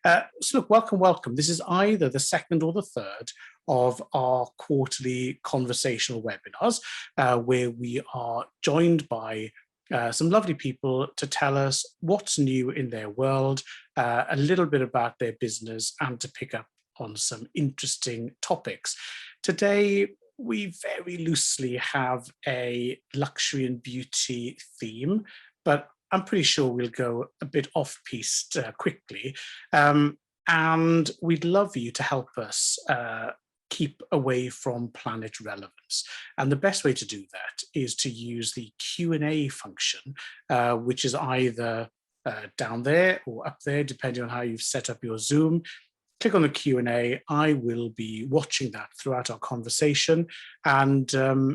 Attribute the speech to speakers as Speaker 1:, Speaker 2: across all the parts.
Speaker 1: So look, welcome. This is either the second or the third of our quarterly conversational webinars, where we are joined by some lovely people to tell us what's new in their world, a little bit about their business, and to pick up on some interesting topics. Today, we very loosely have a luxury and beauty theme, but I'm pretty sure we'll go a bit off-piste quickly. And we'd love you to help us keep away from planet relevance. And the best way to do that is to use the Q&A function, which is either down there or up there, depending on how you've set up your Zoom. Click on the Q&A. I will be watching that throughout our conversation, and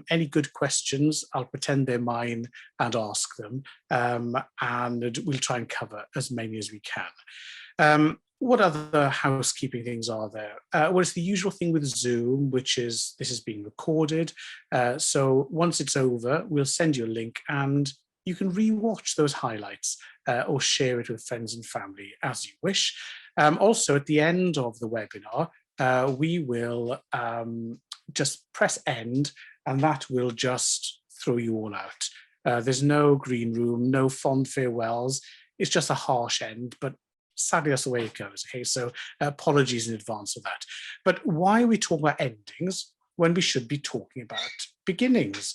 Speaker 1: any good questions, I'll pretend they're mine and ask them, and we'll try and cover as many as we can. What other housekeeping things are there? Well, it's the usual thing with Zoom, which is this is being recorded. So once it's over, we'll send you a link and you can re-watch those highlights or share it with friends and family as you wish. Also, at the end of the webinar, we will just press end, and that will just throw you all out. There's no green room, no fond farewells. It's just a harsh end, but sadly, that's the way it goes. Okay, so apologies in advance of that. But why are we talking about endings when we should be talking about beginnings?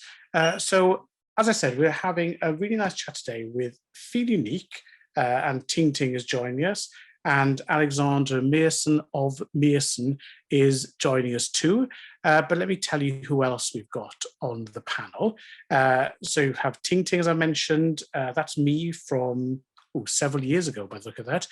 Speaker 1: So, as I said, we're having a really nice chat today with Feelunique, and Ting Ting is joining us, and Alexandre Meerson of Meerson is joining us too. But let me tell you who else we've got on the panel. So you have Ting Ting, as I mentioned. That's me from several years ago, by the look of that.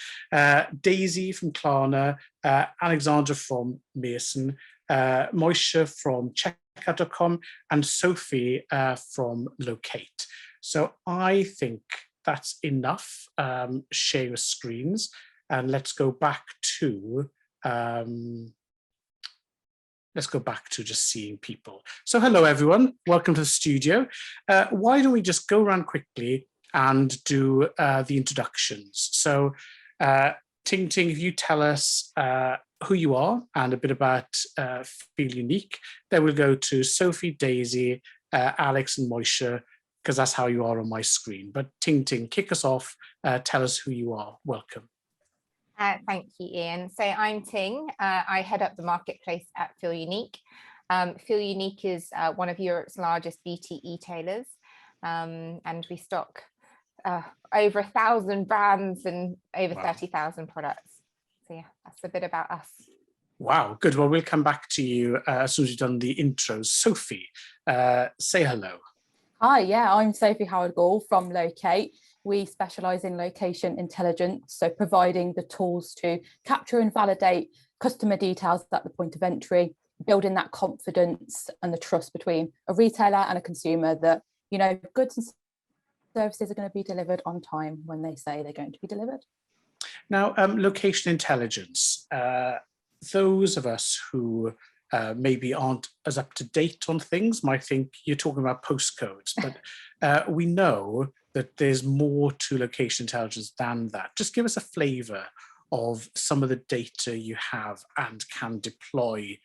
Speaker 1: Daisy from Klarna, Alexandre from Meerson, Moisha from checkout.com, and Sophie from Locate. So I think that's enough. Share your screens, and let's go back to just seeing people. So hello everyone, welcome to the studio. Why don't we just go around quickly and do the introductions. So Ting Ting, if you tell us who you are and a bit about Feelunique, then we'll go to Sophie, Daisy, Alex and Moisha, because that's how you are on my screen. But Ting Ting, kick us off, tell us who you are. Welcome.
Speaker 2: Thank you, Ian. So I'm Ting. I head up the marketplace at Feelunique. Feelunique is one of Europe's largest beauty e-tailers, and we stock over 1,000 brands and over 30,000 products. So yeah, that's a bit about us.
Speaker 1: Wow, good. Well, we'll come back to you as soon as you've done the intros. Sophie, say hello.
Speaker 3: Hi, yeah, I'm Sophie Howard-Gall from Locate. We specialise in location intelligence, so providing the tools to capture and validate customer details at the point of entry, building that confidence and the trust between a retailer and a consumer that, you know, goods and services are going to be delivered on time when they say they're going to be delivered.
Speaker 1: Now, location intelligence, those of us who maybe aren't as up to date on things might think you're talking about postcodes, but we know that there's more to location intelligence than that. Just give us a flavour of some of the data you have and can deploy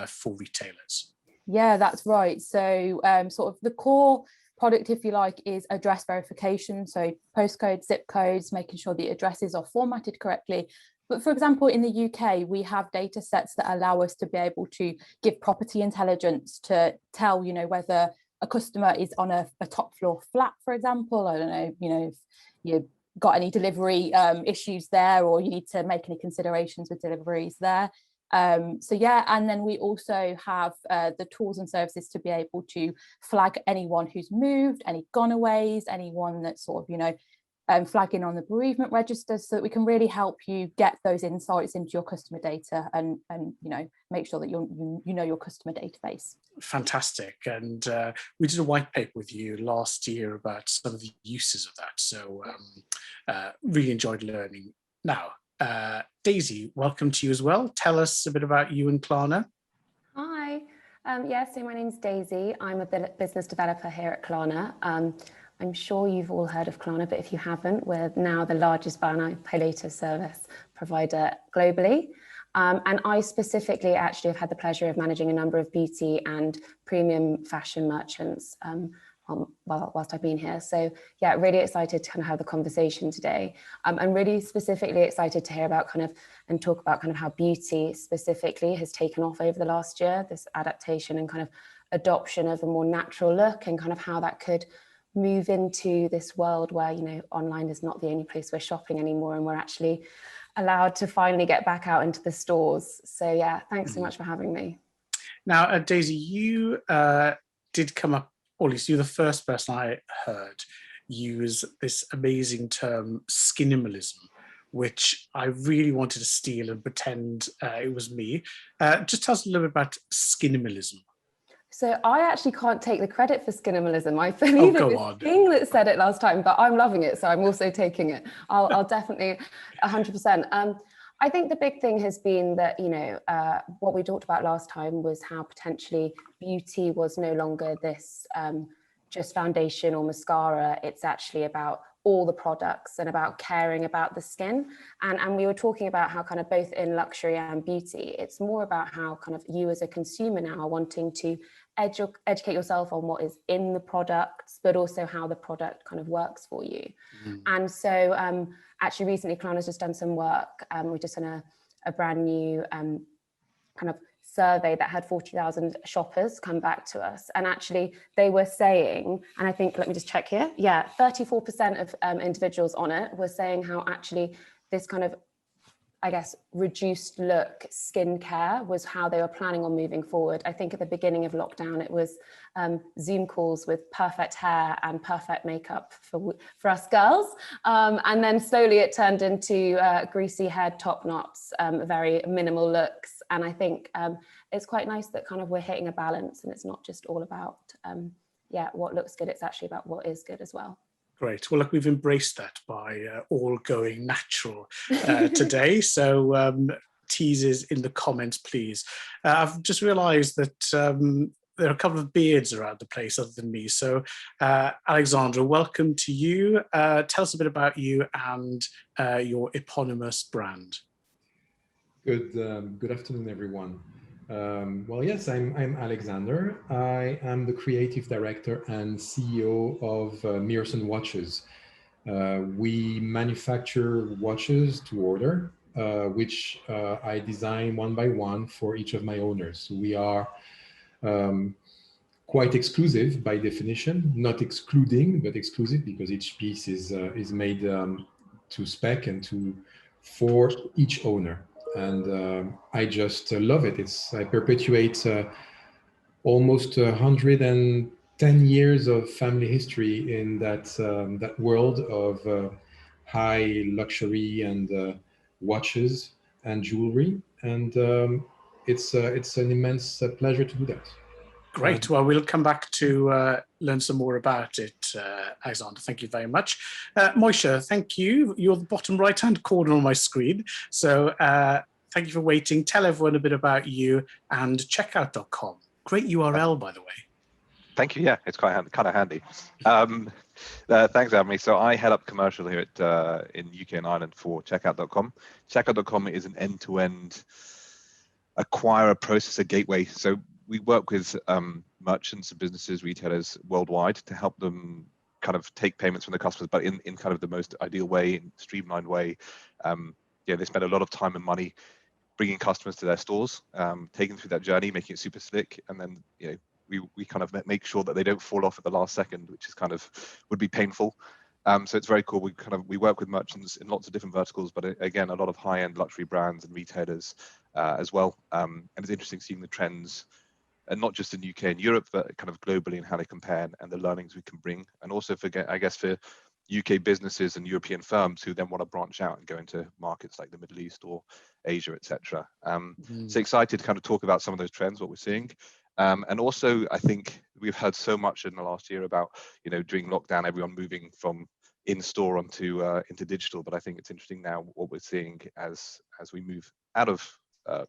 Speaker 1: for retailers.
Speaker 3: Yeah, that's right. So sort of the core product, if you like, is address verification. So postcodes, zip codes, making sure the addresses are formatted correctly. But for example, in the UK, we have data sets that allow us to be able to give property intelligence to tell, you know, whether a customer is on a top floor flat, for example. I don't know, you know, if you've got any delivery issues there, or you need to make any considerations with deliveries there. So yeah, and then we also have the tools and services to be able to flag anyone who's moved, any gonaways, anyone that's sort of, you know, flagging on the bereavement register, so that we can really help you get those insights into your customer data and you know, make sure that you know your customer database.
Speaker 1: Fantastic. And we did a white paper with you last year about some of the uses of that. So really enjoyed learning. Now, Daisy, welcome to you as well. Tell us a bit about you and Klarna.
Speaker 4: Hi. So my name's Daisy. I'm a business developer here at Klarna. I'm sure you've all heard of Klarna, but if you haven't, we're now the largest buy now, pay later service provider globally. And I specifically actually have had the pleasure of managing a number of beauty and premium fashion merchants whilst I've been here. So yeah, really excited to kind of have the conversation today. I'm really specifically excited to hear about and talk about how beauty specifically has taken off over the last year, this adaptation and kind of adoption of a more natural look, and kind of how that could move into this world where, you know, online is not the only place we're shopping anymore, and we're actually allowed to finally get back out into the stores. So yeah, thanks so much for having me.
Speaker 1: Now, Daisy, you did come up, or at least you're the first person I heard use this amazing term, skinimalism, which I really wanted to steal and pretend it was me. Just tell us a little bit about skinimalism.
Speaker 4: So I actually can't take the credit for skinimalism. I believe it was King that said it last time, but I'm loving it, so I'm also taking it. I'll definitely 100%. I think the big thing has been that, you know, what we talked about last time was how potentially beauty was no longer this just foundation or mascara. It's actually about all the products and about caring about the skin. And we were talking about how kind of both in luxury and beauty, it's more about how kind of you as a consumer now are wanting to educate yourself on what is in the products, but also how the product kind of works for you. And so actually recently Klarna's just done some work. We've just done a brand new kind of survey that had 40,000 shoppers come back to us, and actually they were saying, and I think, let me just check here, 34% of individuals on it were saying how actually this kind of, I guess, reduced look skincare was how they were planning on moving forward. I think at the beginning of lockdown, it was Zoom calls with perfect hair and perfect makeup for us girls. And then slowly it turned into greasy haired top knots, very minimal looks. And I think it's quite nice that kind of we're hitting a balance, and it's not just all about, what looks good. It's actually about what is good as well.
Speaker 1: Great. Well, look, we've embraced that by all going natural today. So teases in the comments, please. I've just realised that there are a couple of beards around the place other than me. So Alexandre, welcome to you. Tell us a bit about you and your eponymous brand.
Speaker 5: Good afternoon, everyone. Well, yes, I'm Alexandre. I am the creative director and CEO of Meerson Watches. We manufacture watches to order, which I design one by one for each of my owners. We are quite exclusive by definition, not excluding, but exclusive, because each piece is made to spec and for each owner. And I just love it. I perpetuate almost 110 years of family history in that world of high luxury and watches and jewelry. And it's an immense pleasure to do that.
Speaker 1: Great. Well, we'll come back to learn some more about it, Alexandre. Thank you very much. Moisha, thank you. You're the bottom right-hand corner on my screen. So thank you for waiting. Tell everyone a bit about you and checkout.com. Great URL, by the way.
Speaker 6: Thank you. Yeah, it's kind of handy. Thanks, Amy. So I head up commercial here in UK and Ireland for checkout.com. Checkout.com is an end-to-end acquirer, processor, gateway. So we work with merchants and businesses, retailers worldwide to help them kind of take payments from the customers, but in kind of the most ideal way, streamlined way. They spend a lot of time and money bringing customers to their stores, taking them through that journey, making it super slick, and then we kind of make sure that they don't fall off at the last second, which is kind of would be painful. So it's very cool. We work with merchants in lots of different verticals, but again, a lot of high-end luxury brands and retailers as well. And it's interesting seeing the trends, and not just in UK and Europe, but kind of globally, and how they compare and the learnings we can bring. And also for UK businesses and European firms who then want to branch out and go into markets like the Middle East or Asia, etc. So excited to kind of talk about some of those trends, what we're seeing. And also, I think we've heard so much in the last year about, during lockdown, everyone moving from in-store into digital. But I think it's interesting now what we're seeing as we move out of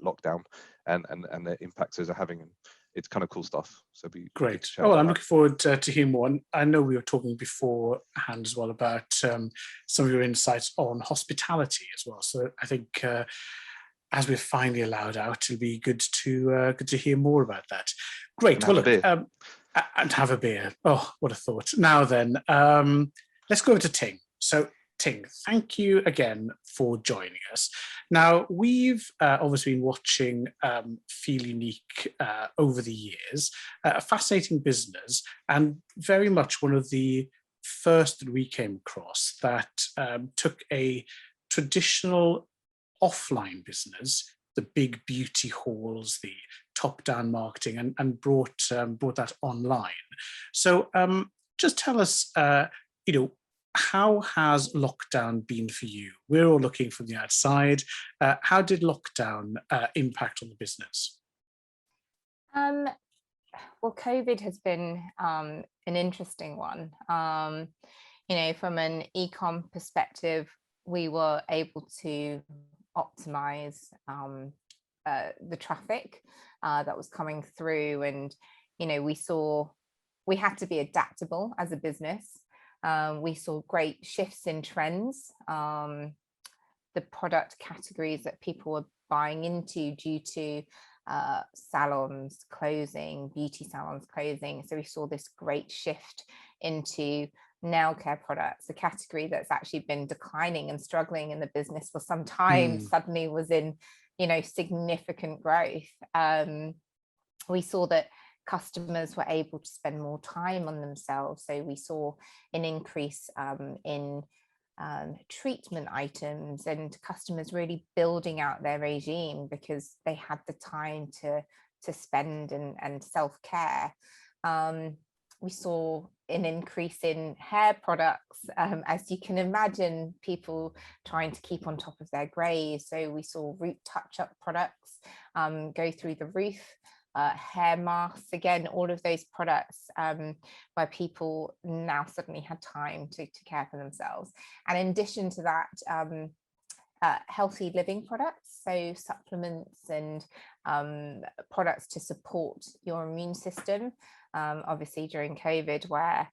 Speaker 6: lockdown and the impacts those are having. it's kind of cool stuff. So be
Speaker 1: great. Oh, well, I'm looking forward to hearing more. And I know we were talking beforehand as well about some of your insights on hospitality as well. So I think as we're finally allowed out, it'll be good to hear more about that. Great. Well, look, and have a beer. Oh, what a thought. Now then, let's go over to Ting. So Ting, thank you again for joining us. Now, we've obviously been watching Feelunique over the years, a fascinating business, and very much one of the first that we came across that took a traditional offline business, the big beauty halls, the top-down marketing, and brought that online. So just tell us, how has lockdown been for you? We're all looking from the outside. How did lockdown impact on the business?
Speaker 2: Well, COVID has been an interesting one. From an e-com perspective, we were able to optimize the traffic that was coming through, and we had to be adaptable as a business. We saw great shifts in trends, the product categories that people were buying into due to salons closing, beauty salons closing. So we saw this great shift into nail care products, a category that's actually been declining and struggling in the business for some time, suddenly was in, significant growth. We saw that customers were able to spend more time on themselves. So we saw an increase in treatment items and customers really building out their regime because they had the time to spend and self-care. We saw an increase in hair products, as you can imagine, people trying to keep on top of their greys. So we saw root touch-up products go through the roof. Hair masks, again, all of those products where people now suddenly had time to care for themselves. And in addition to that, healthy living products, so supplements and products to support your immune system. Obviously during COVID, where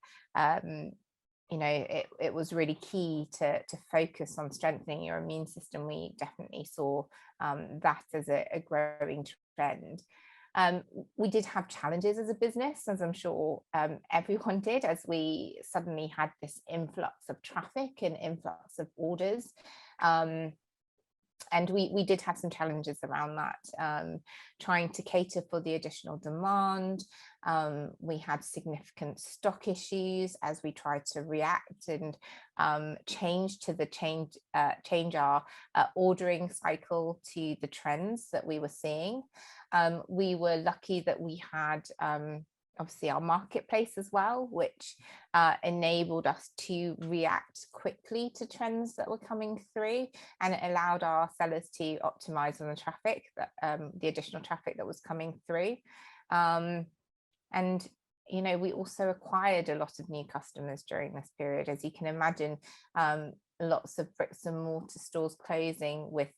Speaker 2: it was really key to focus on strengthening your immune system, we definitely saw that as a growing trend. We did have challenges as a business, as I'm sure everyone did, as we suddenly had this influx of traffic and influx of orders. And we did have some challenges around that, trying to cater for the additional demand. We had significant stock issues as we tried to react and change our ordering cycle to the trends that we were seeing. We were lucky that we had obviously our marketplace as well, which enabled us to react quickly to trends that were coming through, and it allowed our sellers to optimize on the traffic, the additional traffic that was coming through. And we also acquired a lot of new customers during this period. As you can imagine, lots of bricks and mortar stores closing with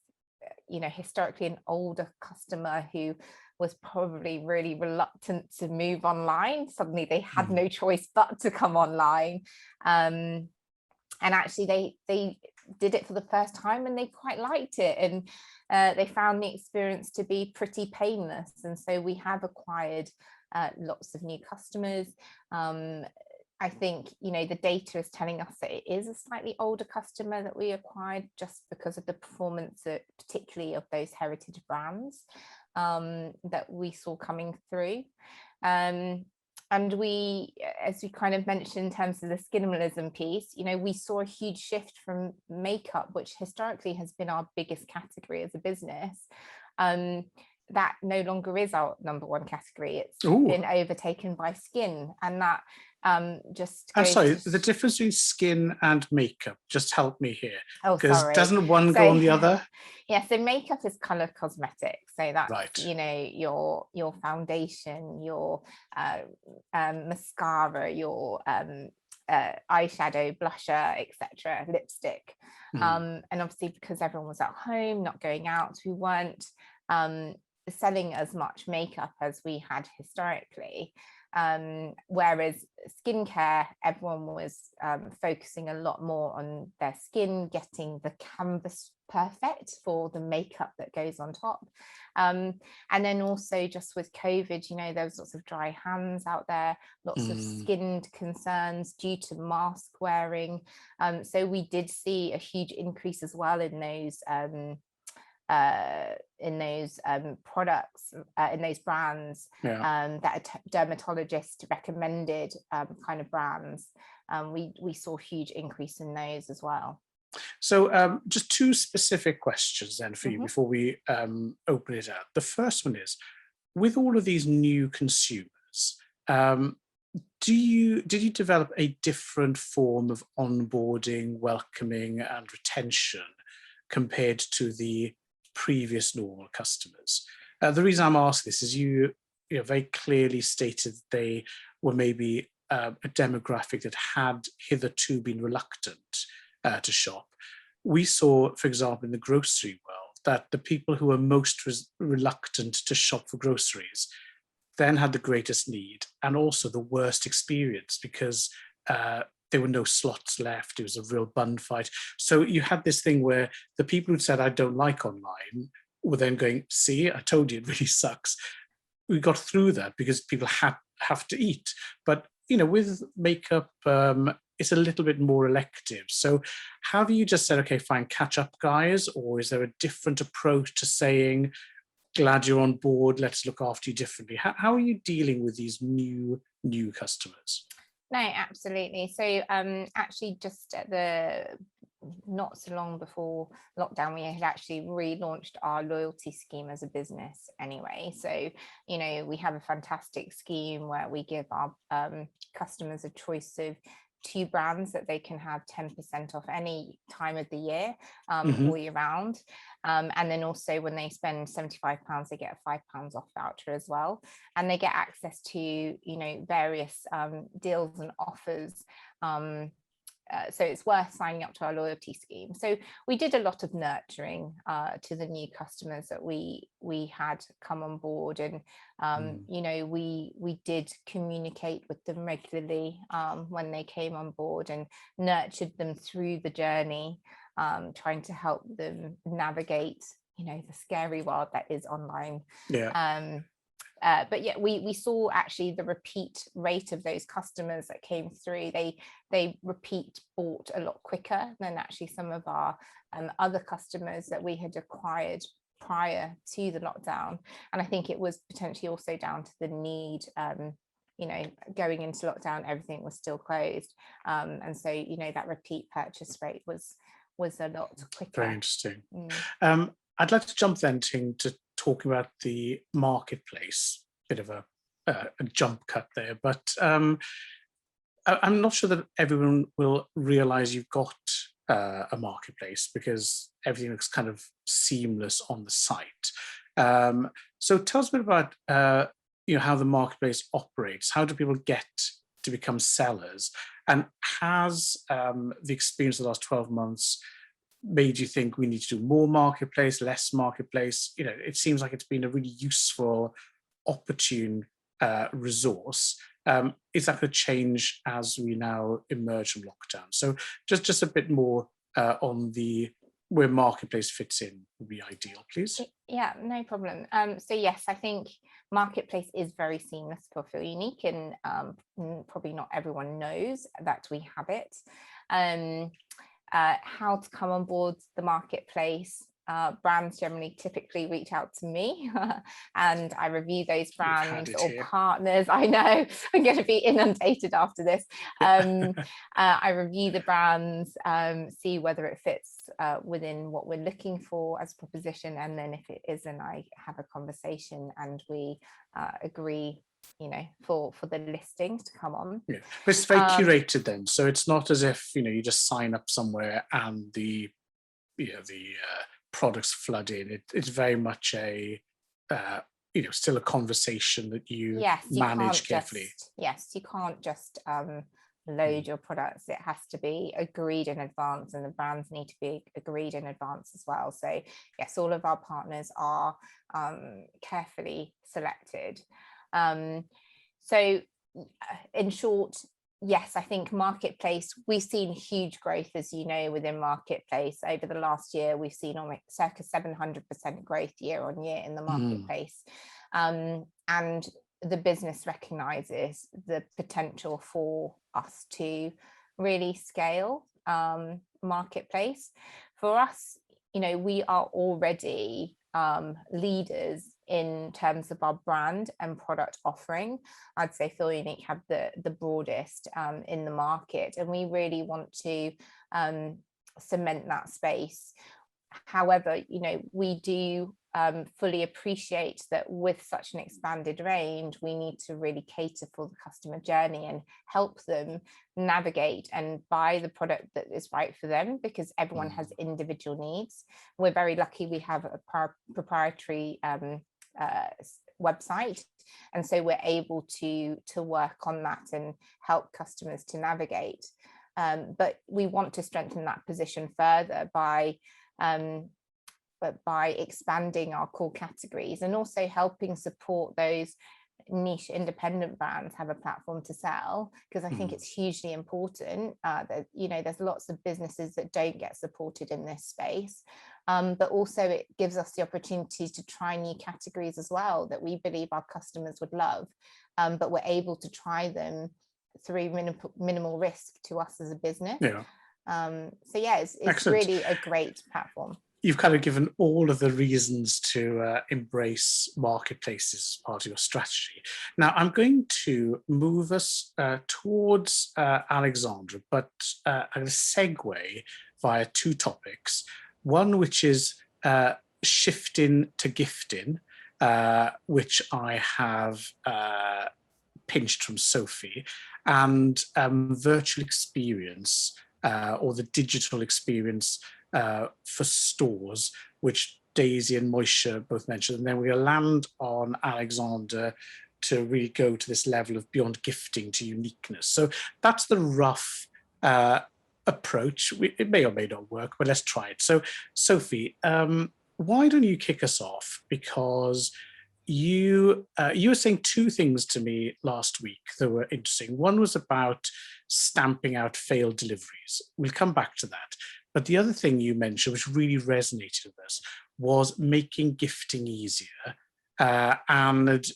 Speaker 2: historically an older customer who was probably really reluctant to move online. Suddenly they had no choice but to come online. And actually they did it for the first time and they quite liked it, and they found the experience to be pretty painless. And so we have acquired lots of new customers. I think, the data is telling us that it is a slightly older customer that we acquired, just because of the performance, particularly of those heritage brands that we saw coming through. And we, as we kind of mentioned in terms of the skinimalism piece, we saw a huge shift from makeup, which historically has been our biggest category as a business. That no longer is our number one category. It's been overtaken by skin, and that just
Speaker 1: I'm sorry, the difference between skin and makeup, just help me here, because
Speaker 2: sorry,
Speaker 1: doesn't one go on the other?
Speaker 2: Yeah, so makeup is color cosmetics, so that's
Speaker 1: right.
Speaker 2: Your foundation, your mascara, your eyeshadow, blusher, etc., lipstick. And obviously because everyone was at home, not going out, we weren't selling as much makeup as we had historically. Whereas skincare, everyone was focusing a lot more on their skin, getting the canvas perfect for the makeup that goes on top. And then also just with COVID, you know, there was lots of dry hands out there, lots of skin concerns due to mask wearing. So we did see a huge increase as well in those products, in those brands that a dermatologist recommended kind of brands. We saw a huge increase in those as well.
Speaker 1: So just two specific questions then for you before we open it up. The first one is, with all of these new consumers, did you develop a different form of onboarding, welcoming and retention compared to the previous normal customers? The reason I'm asking this is you very clearly stated they were maybe a demographic that had hitherto been reluctant to shop. We saw, for example, in the grocery world, that the people who were most reluctant to shop for groceries then had the greatest need and also the worst experience, because there were no slots left. It was a real bun fight. So you had this thing where the people who said, I don't like online, were then going, see, I told you it really sucks. We got through that because people have to eat. But, you know, with makeup, it's a little bit more elective. So have you just said, okay, fine, catch up, guys? Or is there a different approach to saying, glad you're on board, let's look after you differently? How are you dealing with these new customers?
Speaker 2: No, absolutely. So actually just at not so long before lockdown, we had actually relaunched our loyalty scheme as a business anyway. So, you know, we have a fantastic scheme where we give our customers a choice of 2 brands that they can have 10% off any time of the year, all year round. And then also when they spend £75, they get a £5 off voucher as well. And they get access to, you know, various deals and offers. So it's worth signing up to our loyalty scheme. So we did a lot of nurturing to the new customers that we had come on board, and you know, we did communicate with them regularly when they came on board and nurtured them through the journey, trying to help them navigate, you know, the scary world that is online. But yeah, we saw actually the repeat rate of those customers that came through. They repeat bought a lot quicker than actually some of our other customers that we had acquired prior to the lockdown. And I think it was potentially also down to the need. You know, going into lockdown, everything was still closed, and so, you know, that repeat purchase rate was a lot quicker.
Speaker 1: Very interesting. I'd like to jump then to talking about the marketplace. Bit of a jump cut there, but I'm not sure that everyone will realize you've got a marketplace, because everything looks kind of seamless on the site. So tell us a bit about you know, how the marketplace operates. How do people get to become sellers, and has the experience of the last 12 months made you think we need to do more marketplace, less marketplace? You know, it seems like it's been a really useful, opportune resource. Is that going to change as we now emerge from lockdown? So just a bit more on where marketplace fits in would be ideal, please.
Speaker 2: Yeah, no problem. So yes, I think marketplace is very seamless for Feelunique, and probably not everyone knows that we have it. How to come on board the marketplace. Brands generally typically reach out to me and I review those brands or partners. I know I'm going to be inundated after this. I review the brands, see whether it fits within what we're looking for as a proposition, and then if it isn't, I have a conversation and we agree, you know, for the listings to come on.
Speaker 1: Yeah, but it's very curated then, so it's not as if, you know, you just sign up somewhere and the products flood in. It's very much a you know, still a conversation that you manage carefully.
Speaker 2: You can't just load your products. It has to be agreed in advance, and the brands need to be agreed in advance as well. So yes, all of our partners are carefully selected. So in short, yes, I think marketplace, we've seen huge growth, as you know, within marketplace. Over the last year, we've seen almost circa 700% growth year on year in the marketplace. And the business recognizes the potential for us to really scale marketplace. For us, you know, we are already leaders in terms of our brand and product offering. I'd say Feelunique have the broadest in the market, and we really want to cement that space. However, you know, we do fully appreciate that with such an expanded range, we need to really cater for the customer journey and help them navigate and buy the product that is right for them, because everyone has individual needs. We're very lucky we have a proprietary website, and so we're able to work on that and help customers to navigate. But we want to strengthen that position further by expanding our core categories and also helping support those niche independent brands have a platform to sell, because I think it's hugely important that, you know, there's lots of businesses that don't get supported in this space, but also it gives us the opportunity to try new categories as well that we believe our customers would love, but we're able to try them through minimal risk to us as a business. So yeah, it's really a great platform.
Speaker 1: You've kind of given all of the reasons to embrace marketplaces as part of your strategy. Now, I'm going to move us towards Alexandre, but I'm going to segue via two topics. One, which is shifting to gifting, which I have pinched from Sophie, and virtual experience or the digital experience for stores, which Daisy and Moisha both mentioned. And then we'll land on Alexandre to really go to this level of beyond gifting to uniqueness. So that's the rough approach. It may or may not work, but let's try it. So Sophie, why don't you kick us off? Because you were saying two things to me last week that were interesting. One was about stamping out failed deliveries. We'll come back to that. But the other thing you mentioned, which really resonated with us, was making gifting easier. And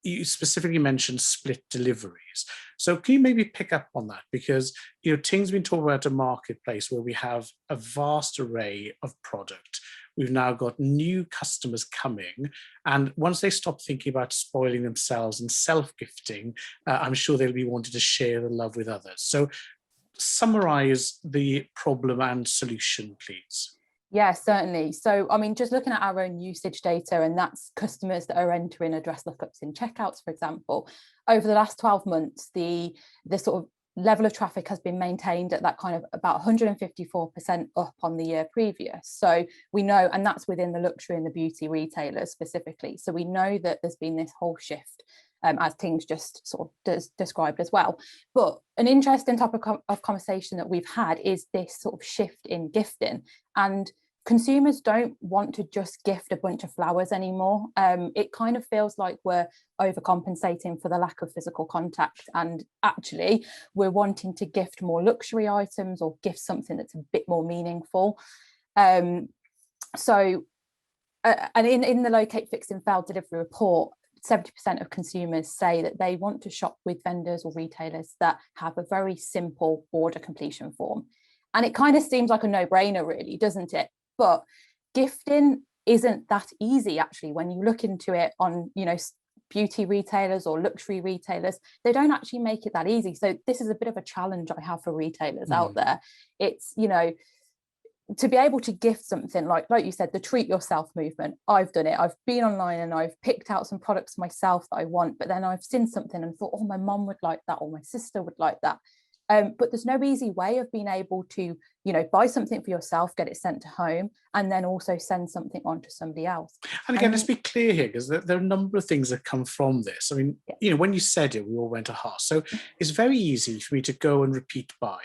Speaker 1: you specifically mentioned split deliveries. So can you maybe pick up on that? Because, you know, Ting's been talking about a marketplace where we have a vast array of product. We've now got new customers coming. And once they stop thinking about spoiling themselves and self-gifting, I'm sure they'll be wanting to share the love with others. So summarize the problem and solution, please.
Speaker 3: Yeah, certainly. So, I mean, just looking at our own usage data, and that's customers that are entering address lookups in checkouts, for example, over the last 12 months, the sort of level of traffic has been maintained at that kind of about 154% up on the year previous. So we know, and that's within the luxury and the beauty retailers specifically. So we know that there's been this whole shift, as Ting's just sort of described as well. But an interesting topic of conversation that we've had is this sort of shift in gifting, and consumers don't want to just gift a bunch of flowers anymore. It kind of feels like we're overcompensating for the lack of physical contact, and actually we're wanting to gift more luxury items or gift something that's a bit more meaningful. And in the Locate, Fix and Fail delivery report, 70% of consumers say that they want to shop with vendors or retailers that have a very simple order completion form. And it kind of seems like a no-brainer, really, doesn't it? But gifting isn't that easy, actually. When you look into it on, you know, beauty retailers or luxury retailers, they don't actually make it that easy. So this is a bit of a challenge I have for retailers out there. It's, you know, to be able to gift something like you said, the treat yourself movement. I've done it. I've been online and I've picked out some products myself that I want, but then I've seen something and thought, oh, my mom would like that, or my sister would like that. But there's no easy way of being able to, buy something for yourself, get it sent to home, and then also send something on to somebody else.
Speaker 1: And again, let's be clear here, because there are a number of things that come from this. I mean, when you said it, we all went aha. So it's very easy for me to go and repeat buy,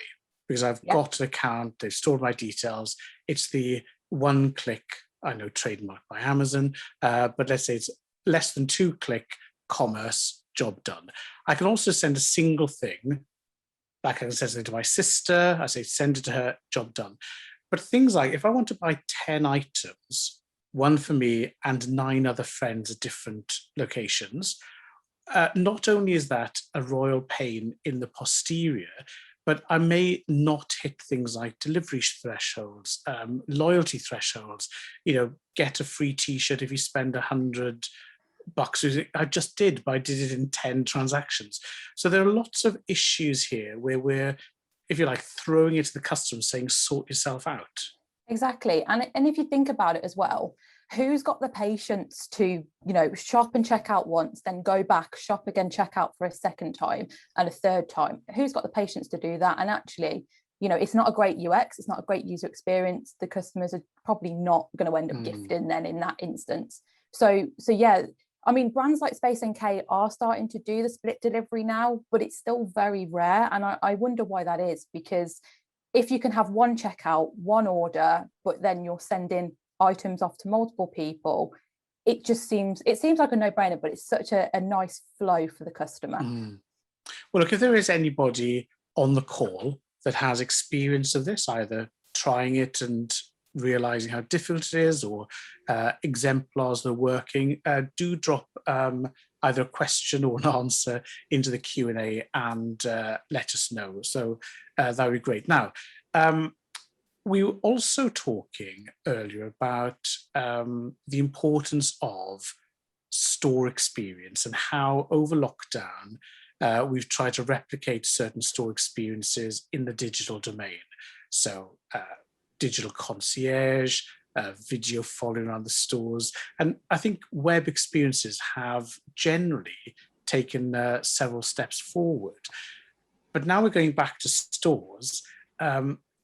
Speaker 1: because I've got an account, they've stored my details. It's the one click, I know trademarked by Amazon, but let's say it's less than 2-click commerce, job done. I can also send a single thing. Like I can send it to my sister, I say send it to her, job done. But things like if I want to buy 10 items, one for me and 9 other friends at different locations, not only is that a royal pain in the posterior, but I may not hit things like delivery thresholds, loyalty thresholds, get a free t-shirt if you spend $100. I just did, but I did it in 10 transactions. So there are lots of issues here where we're, if you like, throwing it to the customer saying, sort yourself out.
Speaker 3: Exactly. And if you think about it as well, who's got the patience to, shop and check out once, then go back, shop again, check out for a second time and a third time? Who's got the patience to do that? And actually, it's not a great UX, it's not a great user experience. The customers are probably not going to end up gifting then in that instance. So yeah, I mean, brands like Space NK are starting to do the split delivery now, but it's still very rare. And I wonder why that is, because if you can have one checkout, one order, but then you're sending items off to multiple people, it seems like a no-brainer, but it's such a nice flow for the customer.
Speaker 1: Well, look, if there is anybody on the call that has experience of this, either trying it and realizing how difficult it is, or exemplars that are working, do drop either a question or an answer into the Q&A and let us know. So that would be great. Now, we were also talking earlier about the importance of store experience and how over lockdown we've tried to replicate certain store experiences in the digital domain. So digital concierge, video following around the stores. And I think web experiences have generally taken several steps forward. But now we're going back to stores.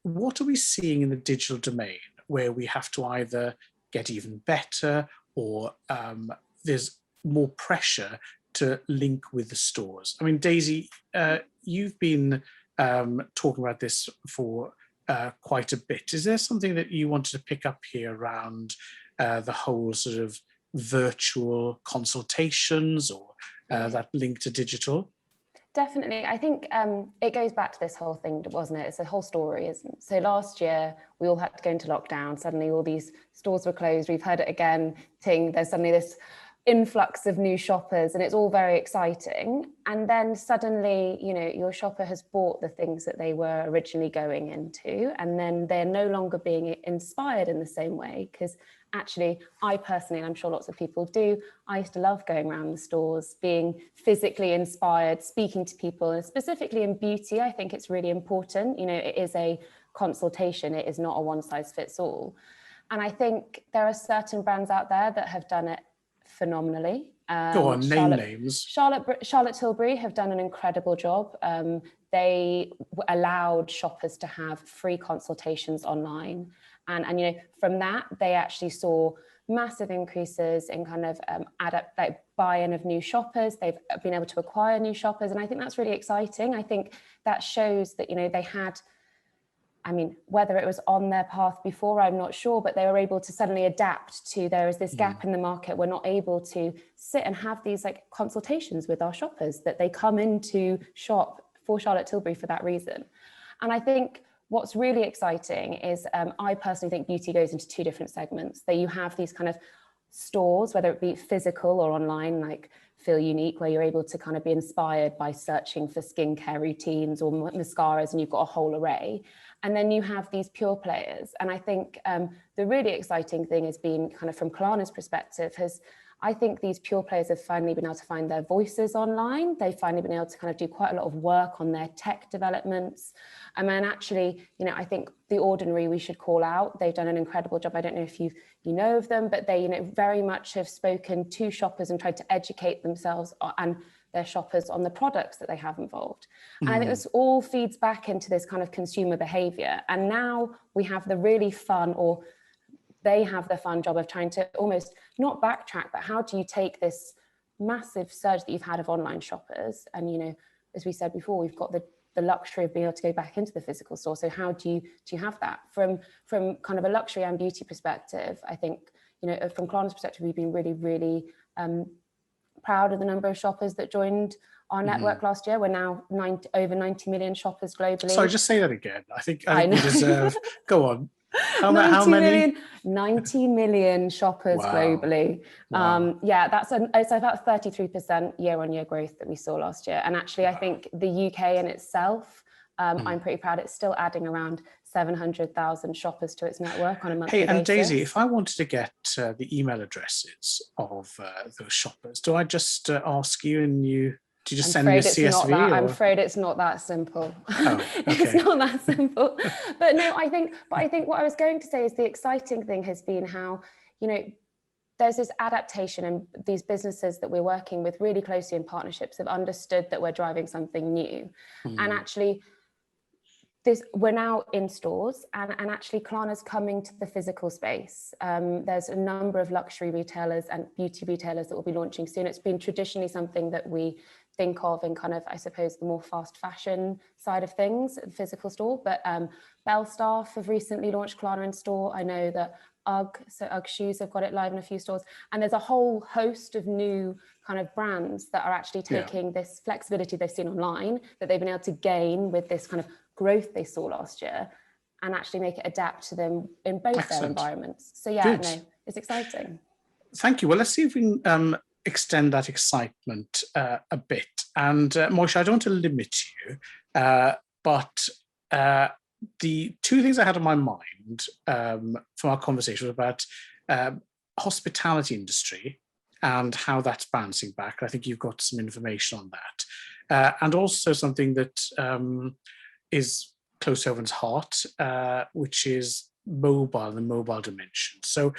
Speaker 1: What are we seeing in the digital domain where we have to either get even better, or there's more pressure to link with the stores? I mean, Daisy, you've been talking about this for quite a bit. Is there something that you wanted to pick up here around the whole sort of virtual consultations or that link to digital?
Speaker 4: Definitely. I think it goes back to this whole thing, wasn't it? It's a whole story, isn't it? So last year, we all had to go into lockdown. Suddenly, all these stores were closed. We've heard it again, Ting. There's suddenly this influx of new shoppers, and it's all very exciting. And then suddenly, your shopper has bought the things that they were originally going into, and then they're no longer being inspired in the same way. Because actually, I personally, and I'm sure lots of people do, I used to love going around the stores, being physically inspired, speaking to people, and specifically in beauty, I think it's really important. It is a consultation. It is not a one size fits all. And I think there are certain brands out there that have done it phenomenally.
Speaker 1: Go on, name names.
Speaker 4: Charlotte Tilbury have done an incredible job. They allowed shoppers to have free consultations online, and from that they actually saw massive increases in kind of buy-in of new shoppers. They've been able to acquire new shoppers, and I think that's really exciting. I think that shows that they had, whether it was on their path before, I'm not sure, but they were able to suddenly adapt to, there is this gap in the market. We're not able to sit and have these consultations with our shoppers, that they come into shop for Charlotte Tilbury for that reason. And I think what's really exciting is I personally think beauty goes into 2 different segments. So you have these kind of stores, whether it be physical or online, like Feelunique, where you're able to kind of be inspired by searching for skincare routines or mascaras, and you've got a whole array. And then you have these pure players. And I think the really exciting thing has been, kind of from Klarna's perspective, I think these pure players have finally been able to find their voices online. They've finally been able to kind of do quite a lot of work on their tech developments. And then actually, I think The Ordinary we should call out. They've done an incredible job. I don't know if you know of them, but they very much have spoken to shoppers and tried to educate themselves. And their shoppers on the products that they have involved. And I think this all feeds back into this kind of consumer behavior. And now we have the really fun, or they have the fun job of trying to almost not backtrack, but how do you take this massive surge that you've had of online shoppers? And, you know, as we said before, we've got the luxury of being able to go back into the physical store. So how do you have that from kind of a luxury and beauty perspective? I think, you know, from Klarna's perspective, we've been really, really proud of the number of shoppers that joined our network last year. We're now over 90 million shoppers globally.
Speaker 1: Sorry, just say that again. I think you deserve, go on. How
Speaker 4: 90
Speaker 1: many?
Speaker 4: 90 million shoppers globally.
Speaker 1: Wow.
Speaker 4: Yeah, it's about 33% year-on-year growth that we saw last year. And actually, I think the UK in itself, I'm pretty proud, it's still adding around 700,000 shoppers to its network on a monthly basis.
Speaker 1: Hey, and Daisy, if I wanted to get the email addresses of those shoppers, do I just ask you and do you just send me a CSV?
Speaker 4: I'm afraid it's not that simple.
Speaker 1: Oh, okay.
Speaker 4: It's not that simple. But no, I think what I was going to say is the exciting thing has been how, you know, there's this adaptation, and these businesses that we're working with really closely in partnerships have understood that we're driving something new. And actually, we're now in stores, and actually Klarna's coming to the physical space. There's a number of luxury retailers and beauty retailers that will be launching soon. It's been traditionally something that we think of in kind of, I suppose, the more fast fashion side of things, physical store. But Belstaff have recently launched Klarna in store. I know that UGG shoes have got it live in a few stores. And there's a whole host of new kind of brands that are actually taking this flexibility they've seen online that they've been able to gain with this kind of growth they saw last year, and actually make it adapt to them in both their environments. So yeah, no, it's exciting.
Speaker 1: Thank you. Well, let's see if we can extend that excitement a bit. And Moisha, I don't want to limit you, but the two things I had on my mind from our conversation were about hospitality industry and how that's bouncing back. I think you've got some information on that. And also something that is close to everyone's heart, which is mobile, the mobile dimension. So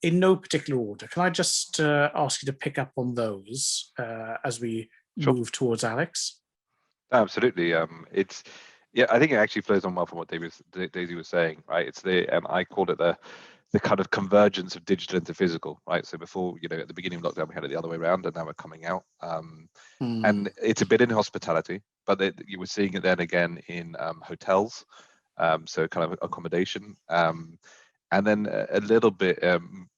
Speaker 1: in no particular order, can I just ask you to pick up on those as we move towards Alex?
Speaker 6: Absolutely. I think it actually flows on well from what Daisy was saying, right? It's I called it the kind of convergence of digital into physical, right? So before, you know, at the beginning of lockdown, we had it the other way around, and now we're coming out. And it's a bit in hospitality, but you were seeing it then again in hotels, so kind of accommodation, and then a little bit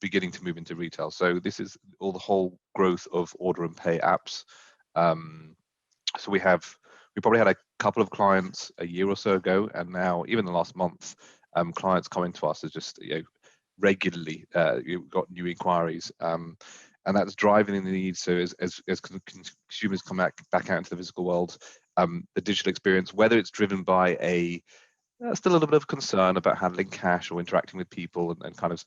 Speaker 6: beginning to move into retail. So this is all the whole growth of order and pay apps. So we probably had a couple of clients a year or so ago, and now even the last month, clients coming to us as just, you know, regularly you've got new inquiries, and that's driving the need. So as consumers come back out into the physical world, the digital experience, whether it's driven by still a little bit of concern about handling cash or interacting with people and kind of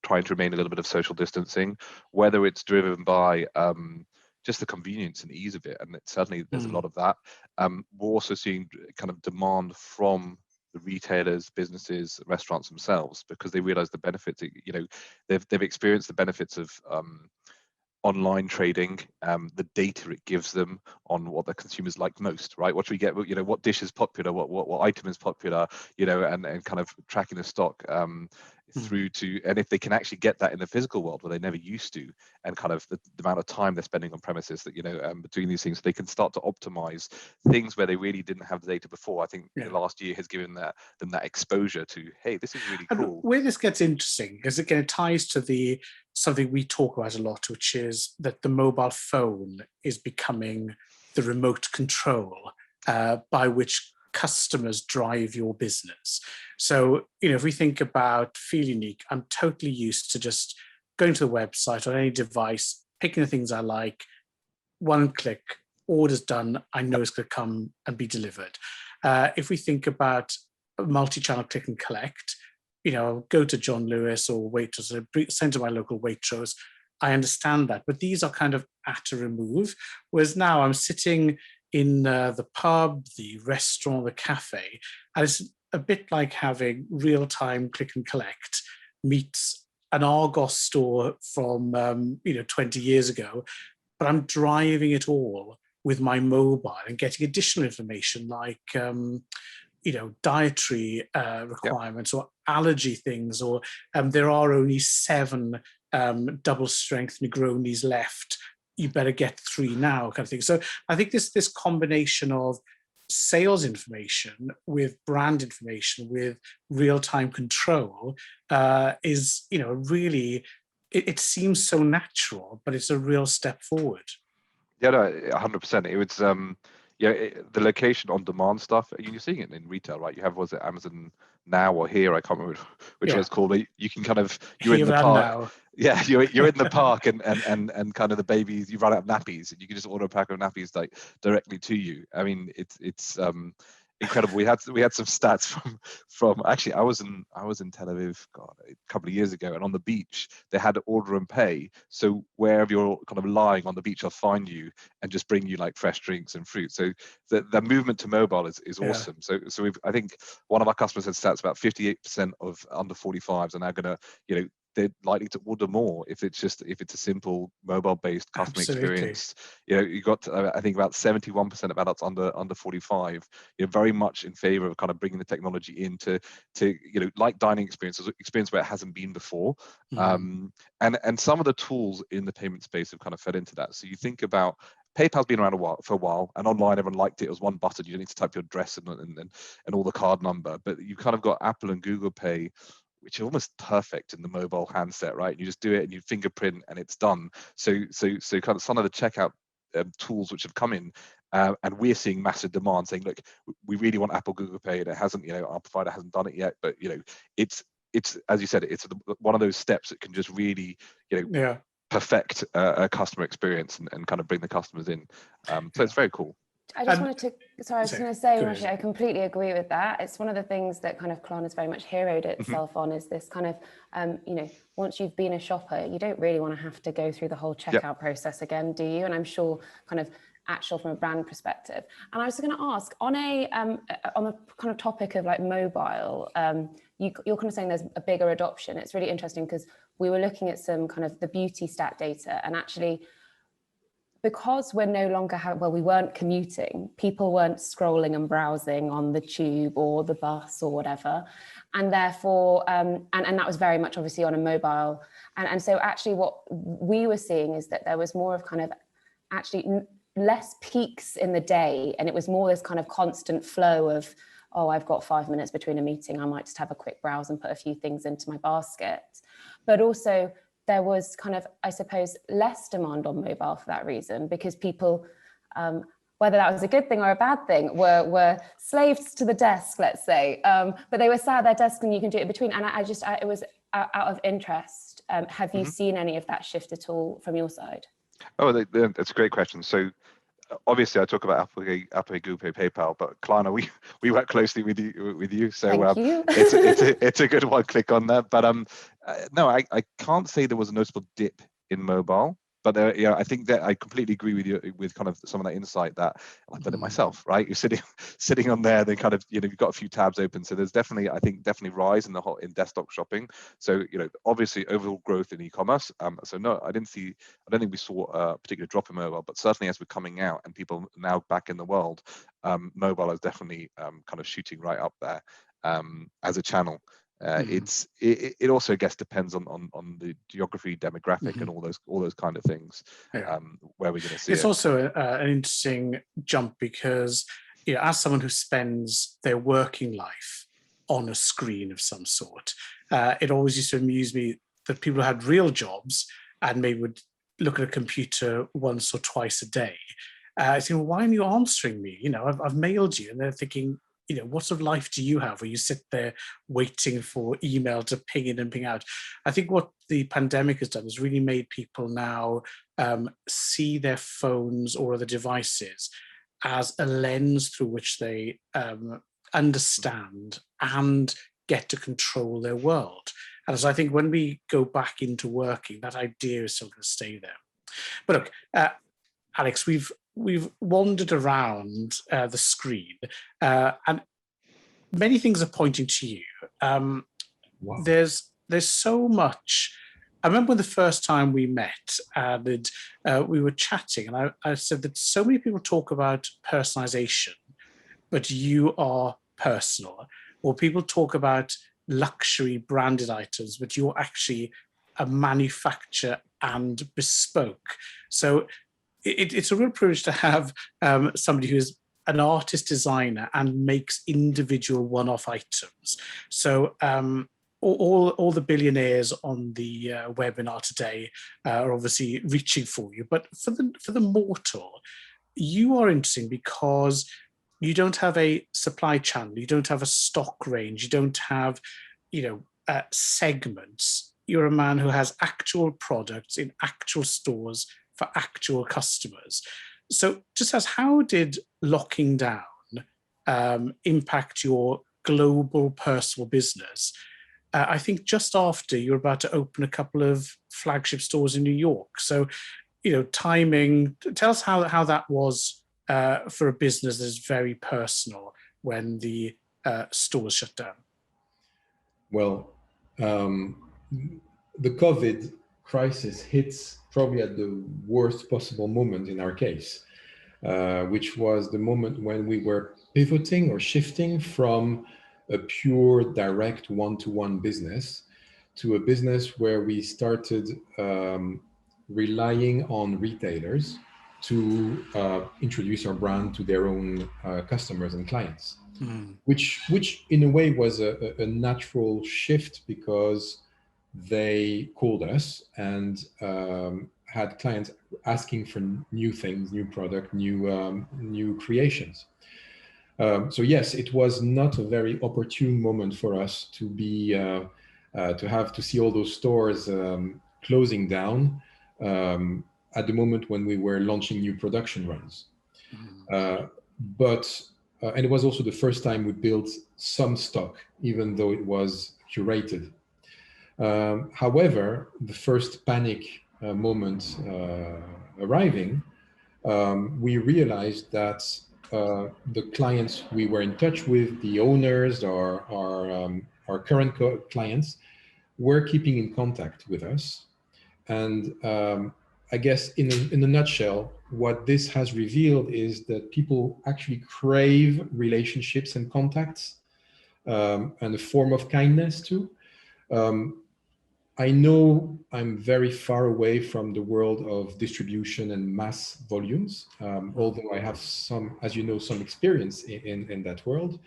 Speaker 6: trying to remain a little bit of social distancing, whether it's driven by just the convenience and ease of it, and certainly there's a lot of that. We're also seeing kind of demand from the retailers, businesses, restaurants themselves, because they realize the benefits. You know, they've experienced the benefits of online trading, the data it gives them on what the consumers like most, right? What should we get? You know, what dish is popular, what item is popular, you know, and kind of tracking the stock through to, and if they can actually get that in the physical world where they never used to, and kind of the amount of time they're spending on premises, that, you know, doing these things, so they can start to optimize things where they really didn't have the data before. I think the last year has given them that exposure to, hey, this is really cool.
Speaker 1: And where this gets interesting is, again, it ties to something we talk about a lot, which is that the mobile phone is becoming the remote control by which customers drive your business. So, you know, if we think about Feelunique, I'm totally used to just going to the website on any device, picking the things I like, one click, order's done, I know it's going to come and be delivered. If we think about a multi-channel click and collect, you know, go to John Lewis or Waitrose, send to my local Waitrose, I understand that, but these are kind of at a remove. Whereas now I'm sitting in the pub, the restaurant, the cafe, and it's a bit like having real-time click and collect meets an Argos store from 20 years ago, but I'm driving it all with my mobile and getting additional information like, dietary requirements or allergy things, or there are only 7 double strength Negronis left. You better get 3 now, kind of thing. So I think this combination of sales information with brand information with real-time control is, really, it seems so natural, but it's a real step forward.
Speaker 6: Yeah, no, 100%. It was the location on demand stuff. You're seeing it in retail, right? You have, was it Amazon Now or Here? I can't remember which one it's called. But you can kind of, you're in the park. Now. Yeah, you're in the park and kind of the babies. You run out of nappies, and you can just order a pack of nappies like directly to you. I mean, it's incredible. We had some stats from actually I was in Tel Aviv, God, a couple of years ago, and on the beach they had order and pay. So wherever you're kind of lying on the beach, I'll find you and just bring you like fresh drinks and fruit. So the movement to mobile is awesome. So I think one of our customers had stats about 58% of under 45s are now going to, they're likely to order more if it's a simple mobile-based customer experience. You got I think about 71% of adults under 45. Very much in favor of kind of bringing the technology into like dining experience where it hasn't been before. And some of the tools in the payment space have kind of fed into that. So you think about PayPal's been around for a while, and online everyone liked it. It was one button. You don't need to type your address and all the card number. But you've kind of got Apple and Google Pay, which are almost perfect in the mobile handset, right? You just do it and you fingerprint and it's done. So kind of some of the checkout tools which have come in, and we're seeing massive demand saying, look, we really want Apple, Google Pay, and it hasn't, our provider hasn't done it yet, but it's as you said, it's one of those steps that can just really, perfect a customer experience and kind of bring the customers in. So it's very cool.
Speaker 4: I just wanted to, sorry, I was going to say, Moshe, I completely agree with that. It's one of the things that kind of Klarna has very much heroed itself on, is this kind of, once you've been a shopper, you don't really want to have to go through the whole checkout process again, do you? And I'm sure kind of actual from a brand perspective. And I was going to ask, on the kind of topic of like mobile, you're kind of saying there's a bigger adoption. It's really interesting because we were looking at some kind of the beauty stat data, and actually, because we're no longer we weren't commuting, people weren't scrolling and browsing on the tube or the bus or whatever. And therefore, and that was very much obviously on a mobile. And so actually what we were seeing is that there was more of kind of actually less peaks in the day. And it was more this kind of constant flow of, oh, I've got 5 minutes between a meeting. I might just have a quick browse and put a few things into my basket. But also, there was kind of, I suppose, less demand on mobile for that reason, because people, whether that was a good thing or a bad thing, were slaves to the desk, let's say, but they were sat at their desk and you can do it in between. And it was out of interest. Have you seen any of that shift at all from your side?
Speaker 6: Oh, that's a great question. So obviously I talk about Apple Pay, Google Pay, PayPal, but Klarna, we work closely with you. So
Speaker 4: Thank you.
Speaker 6: it's a good one. Click on that. But no, I can't say there was a noticeable dip in mobile. But I think that I completely agree with you with kind of some of that insight that I've done it myself, right? You're sitting on there, then kind of, you've got a few tabs open. So there's definitely rise in in desktop shopping. So, obviously overall growth in e-commerce. So no, I don't think we saw a particular drop in mobile, but certainly as we're coming out and people now back in the world, mobile is definitely kind of shooting right up there as a channel. It also, I guess, depends on the geography, demographic, and all those kind of things where we're going to see
Speaker 1: it's also an interesting jump because as someone who spends their working life on a screen of some sort, it always used to amuse me that people who had real jobs and maybe would look at a computer once or twice a day. I think, well, why aren't you answering me? I've mailed you, and they're thinking, what sort of life do you have where you sit there waiting for email to ping in and ping out? I think what the pandemic has done is really made people now see their phones or other devices as a lens through which they understand and get to control their world. And so I think when we go back into working, that idea is still going to stay there. But look, Alex, we've wandered around the screen, and many things are pointing to you.
Speaker 5: Wow.
Speaker 1: There's so much I remember when the first time we met and we were chatting, and I said that so many people talk about personalization, but you are personal. Or people talk about luxury branded items, but you're actually a manufacturer and bespoke. So it's a real privilege to have somebody who is an artist designer and makes individual one-off items. So all the billionaires on the webinar today are obviously reaching for you, but for the mortal, you are interesting because you don't have a supply channel, you don't have a stock range, you don't have, segments. You're a man who has actual products in actual stores for actual customers. So just as how did locking down impact your global personal business? I think just after you're about to open a couple of flagship stores in New York. So, timing, tell us how that was for a business that's very personal when the stores shut down.
Speaker 5: Well, the COVID crisis hits probably at the worst possible moment in our case, which was the moment when we were pivoting or shifting from a pure direct one-to-one business to a business where we started relying on retailers to introduce our brand to their own customers and clients, which in a way was a natural shift because they called us and had clients asking for new things, new product, new creations. So yes, it was not a very opportune moment for us to be to see all those stores closing down at the moment when we were launching new production runs. And it was also the first time we built some stock, even though it was curated. However, the first panic moment arriving, we realized that the clients we were in touch with, the owners, our current clients, were keeping in contact with us. And I guess in a nutshell, what this has revealed is that people actually crave relationships and contacts and a form of kindness too. I know I'm very far away from the world of distribution and mass volumes, although I have some, as you know, some experience in that world.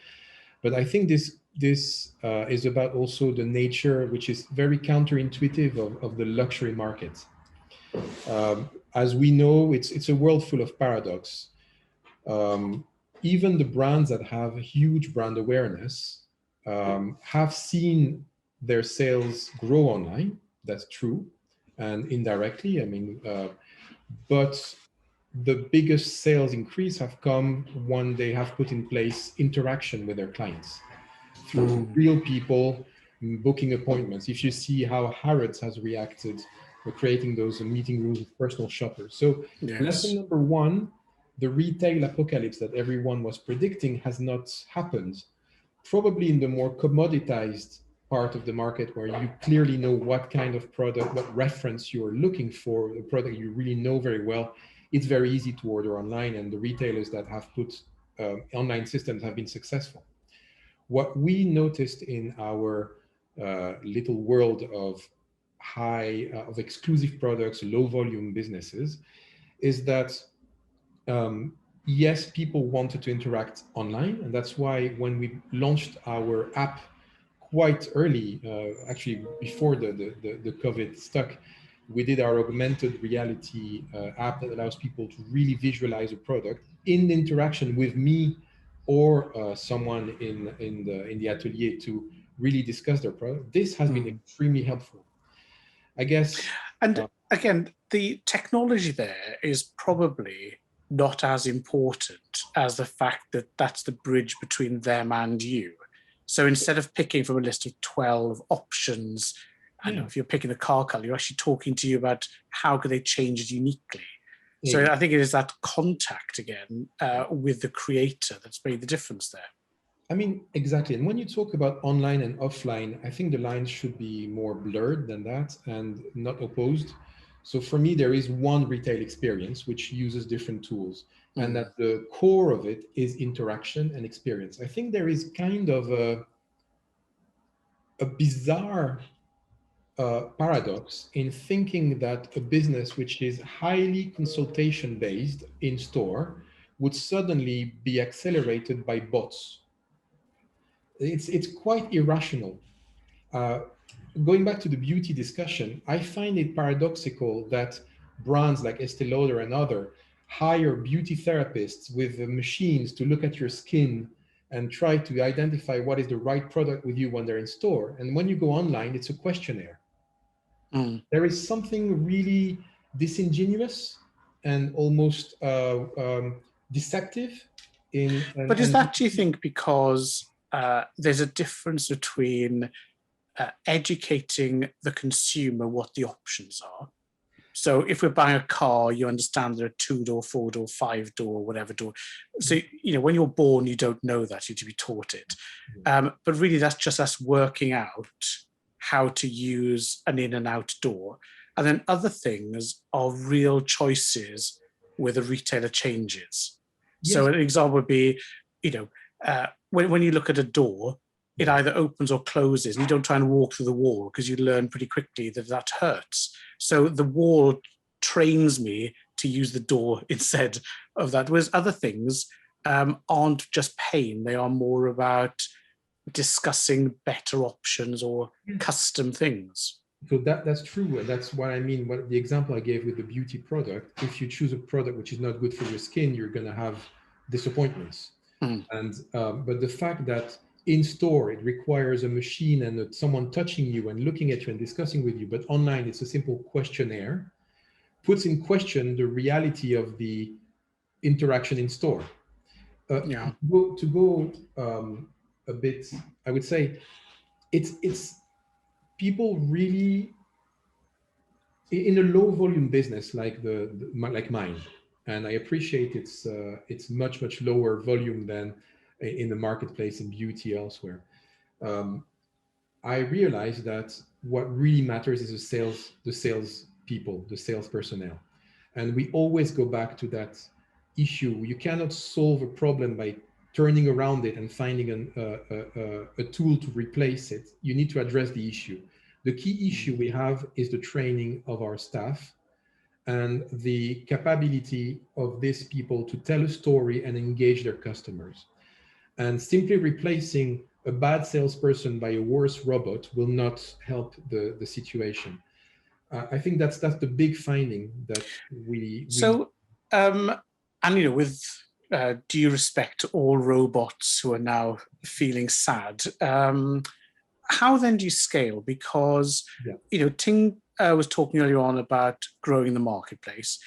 Speaker 5: But I think this is about also the nature, which is very counterintuitive of the luxury market. As we know, it's a world full of paradox. Even the brands that have huge brand awareness have seen their sales grow online. That's true, and indirectly, I mean, but the biggest sales increase have come when they have put in place interaction with their clients through real people booking appointments. If you see how Harrods has reacted, we're creating those meeting rooms with personal shoppers. So lesson number one, the retail apocalypse that everyone was predicting has not happened. Probably in the more commoditized part of the market where you clearly know what kind of product, what reference you're looking for, the product you really know very well, it's very easy to order online, and the retailers that have put online systems have been successful. What we noticed in our little world of of exclusive products, low volume businesses, is that yes, people wanted to interact online, and that's why when we launched our app quite early, actually before the COVID stuck, we did our augmented reality app that allows people to really visualize a product in interaction with me or someone in the atelier to really discuss their product. This has been extremely helpful, I guess.
Speaker 1: And again, the technology there is probably not as important as the fact that that's the bridge between them and you. So instead of picking from a list of 12 options, I don't know, if you're picking a car color, you're actually talking to you about how could they change it uniquely. So I think it is that contact again with the creator that's made the difference there.
Speaker 5: I mean, exactly. And when you talk about online and offline, I think the lines should be more blurred than that and not opposed. So for me, there is one retail experience which uses different tools, and that the core of it is interaction and experience. I think there is kind of a bizarre paradox in thinking that a business which is highly consultation based in store would suddenly be accelerated by bots. It's quite irrational. Uh, Going back to the beauty discussion, I find it paradoxical that brands like Estee Lauder and other hire beauty therapists with machines to look at your skin and try to identify what is the right product with you when they're in store. And when you go online, it's a questionnaire. There is something really disingenuous and almost deceptive in.
Speaker 1: But is that, do you think, because there's a difference between educating the consumer what the options are? So if we're buying a car, you understand there are 2-door, 4-door, 5-door, whatever door. So, you know, when you're born, you don't know that, you need to be taught it. But really, that's just us working out how to use an in and out door. And then other things are real choices where the retailer changes. Yes. So an example would be, you know, when you look at a door, it either opens or closes. And you don't try and walk through the wall because you learn pretty quickly that that hurts. So the wall trains me to use the door instead of that. Whereas other things aren't just pain. They are more about discussing better options or custom things.
Speaker 5: So that's true. And that's what I mean. What the example I gave with the beauty product, if you choose a product which is not good for your skin, you're going to have disappointments. And but the fact that in store it requires a machine and someone touching you and looking at you and discussing with you, but online it's a simple questionnaire, puts in question the reality of the interaction in store. To go a bit, I would say it's people really in a low volume business like like mine, and I appreciate it's much lower volume than in the marketplace in beauty elsewhere. I realized that what really matters is the sales people, the sales personnel, and we always go back to that issue. You cannot solve a problem by turning around it and finding a tool to replace it. You need to address the issue. The key issue we have is the training of our staff and the capability of these people to tell a story and engage their customers. And simply replacing a bad salesperson by a worse robot will not help the situation. I think that's the big finding that we.
Speaker 1: And you know, with due respect to all robots who are now feeling sad, how then do you scale? Because you know, Ting was talking earlier on about growing the marketplace.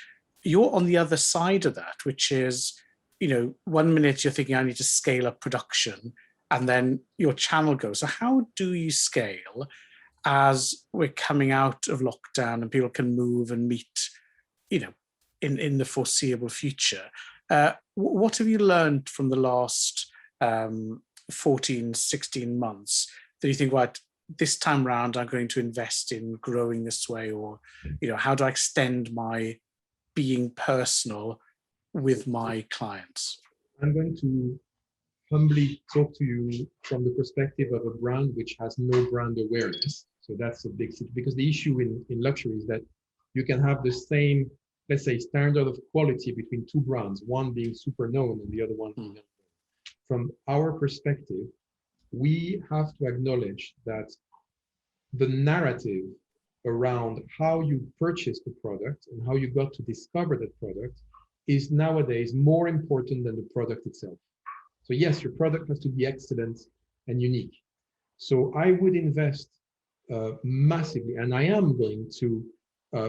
Speaker 1: You're on the other side of that, which is, you know, 1 minute you're thinking I need to scale up production, and then your channel goes. So how do you scale as we're coming out of lockdown and people can move and meet, you know, in the foreseeable future? What have you learned from the last 14, 16 months that you think, right, this time around I'm going to invest in growing this way? Or, you know, how do I extend my being personal with my clients?
Speaker 5: I'm going to humbly talk to you from the perspective of a brand which has no brand awareness. So that's a big thing, because the issue in luxury is that you can have the same, let's say, standard of quality between two brands, one being super known and the other one being unknown. From our perspective, we have to acknowledge that the narrative around how you purchase the product and how you got to discover that product is nowadays more important than the product itself. So yes, your product has to be excellent and unique. So I would invest massively, and I am going to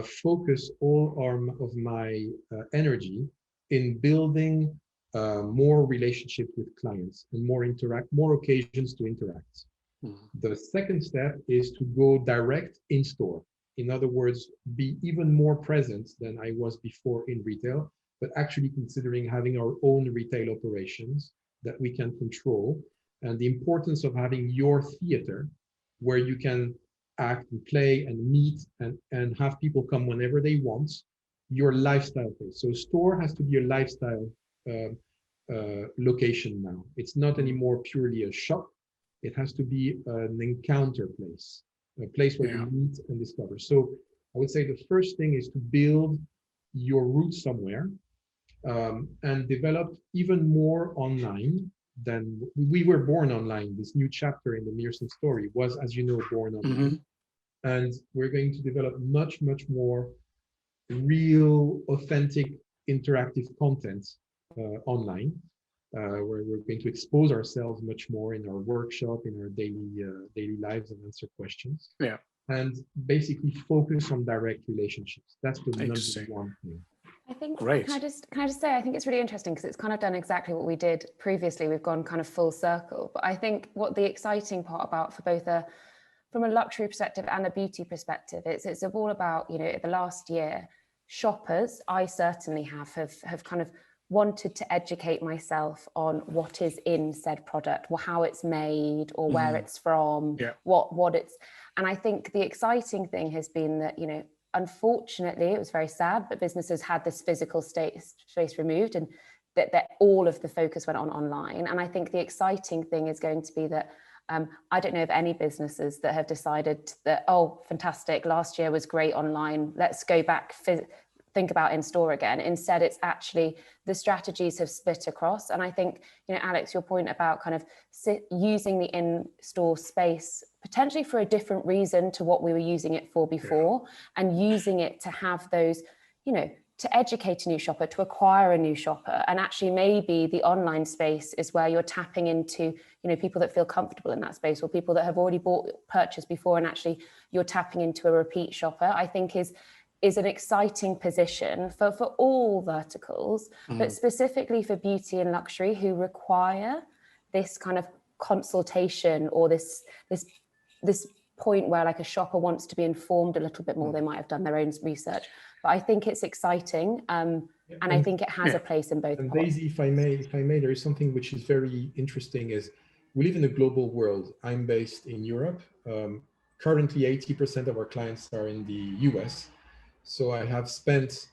Speaker 5: focus all of my energy in building more relationships with clients and more occasions to interact. The second step is to go direct in store. In other words, be even more present than I was before in retail, but actually considering having our own retail operations that we can control and the importance of having your theater where you can act and play and meet and have people come whenever they want, your lifestyle place. So store has to be a lifestyle location now. It's not anymore purely a shop. It has to be an encounter place, a place where you meet and discover. So I would say the first thing is to build your roots somewhere, and develop even more online than we were born online. This new chapter in the Meerson story was, as you know, born online. And we're going to develop much, much more real, authentic, interactive content online, where we're going to expose ourselves much more in our workshop, in our daily lives, and answer questions.
Speaker 1: Yeah.
Speaker 5: And basically focus on direct relationships. That's the number one thing.
Speaker 4: I think,
Speaker 1: Great.
Speaker 4: can I just say, I think it's really interesting because it's kind of done exactly what we did previously. We've gone kind of full circle. But I think what the exciting part about for both from a luxury perspective and a beauty perspective, it's all about, you know, the last year, shoppers, I certainly have kind of wanted to educate myself on what is in said product, or how it's made, or where it's from, what it's, and I think the exciting thing has been that, you know, unfortunately, it was very sad, but businesses had this physical space removed, and that all of the focus went on online. And I think the exciting thing is going to be that I don't know of any businesses that have decided that, oh, fantastic, last year was great online, let's go back, think about in store again. Instead, it's actually the strategies have split across. And I think, you know, Alex, your point about kind of using the in-store space potentially for a different reason to what we were using it for before, and using it to have those, you know, to educate a new shopper, to acquire a new shopper. And actually maybe the online space is where you're tapping into, you know, people that feel comfortable in that space, or people that have already purchased before, and actually you're tapping into a repeat shopper, I think is an exciting position for all verticals, but specifically for beauty and luxury, who require this kind of consultation, or this point where like a shopper wants to be informed a little bit more. They might have done their own research, but I think it's exciting, and I think it has a place in both.
Speaker 5: And Daisy, if I may, there is something which is very interesting. Is we live in a global world. I'm based in Europe. Currently, 80% of our clients are in the US. So I have spent